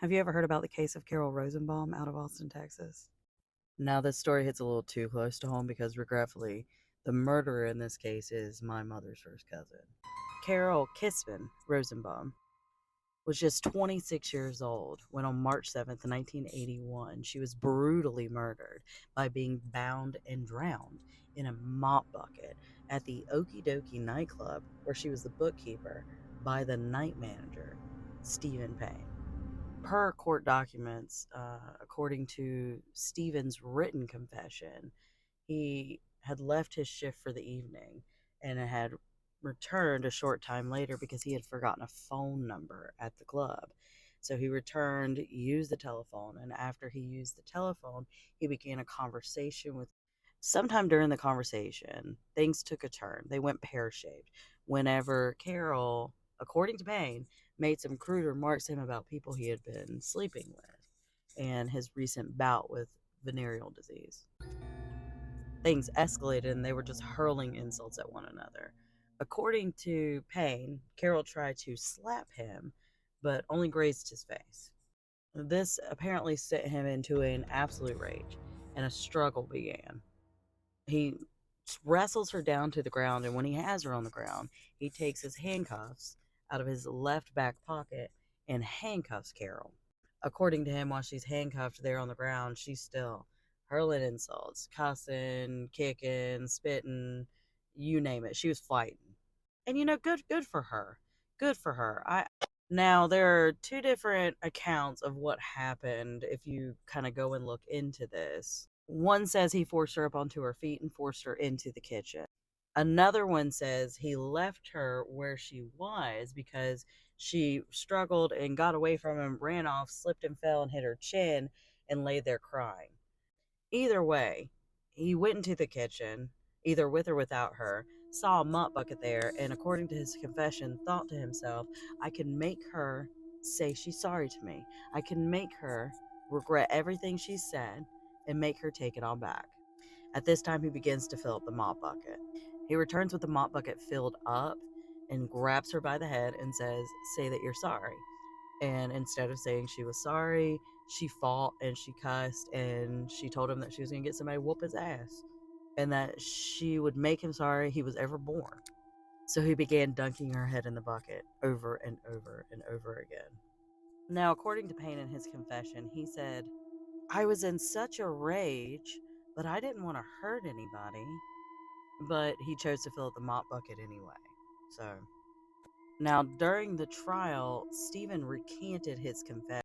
Have you ever heard about the case of Carol Rosenbaum out of Austin, Texas? Now, this story hits a little too close to home because, regretfully, the murderer in this case is my mother's first cousin. Carol Kisman Rosenbaum was just 26 years old when, on March 7th, 1981, she was brutally murdered by being bound and drowned in a mop bucket at the Okie Dokie nightclub where she was the bookkeeper by the night manager, Stephen Payne. Per court documents, according to Stephen's written confession, he had left his shift for the evening and had returned a short time later because he had forgotten a phone number at the club. So he returned, used the telephone, and after he used the telephone, he began a conversation with. Sometime during the conversation, things took a turn. They went pear shaped whenever Carol, according to Payne, made some crude remarks to him about people he had been sleeping with and his recent bout with venereal disease. Things escalated and they were just hurling insults at one another. According to Payne, Carol tried to slap him, but only grazed his face. This apparently sent him into an absolute rage, and a struggle began. He wrestles her down to the ground, and when he has her on the ground, he takes his handcuffs out of his left back pocket and handcuffs Carol. According to him, while she's handcuffed there on the ground, she's still hurling insults, cussing, kicking, spitting, you name it. She was fighting. And good for her. Good for her. I Now there are two different accounts of what happened if you kind of go and look into this. One says he forced her up onto her feet and forced her into the kitchen. Another one says he left her where she was because she struggled and got away from him, ran off, slipped and fell and hit her chin, and lay there crying. Either way, he went into the kitchen, either with or without her, saw a mop bucket there, and according to his confession, thought to himself, I can make her say she's sorry to me. I can make her regret everything she said and make her take it all back. At this time, he begins to fill up the mop bucket. He returns with the mop bucket filled up and grabs her by the head and says, say that you're sorry. And instead of saying she was sorry, she fought and she cussed and she told him that she was going to get somebody to whoop his ass and that she would make him sorry he was ever born. So he began dunking her head in the bucket over and over and over again. Now, according to Payne in his confession, he said, I was in such a rage, but I didn't want to hurt anybody. But he chose to fill up the mop bucket anyway. So, now during the trial, Stephen recanted his confession.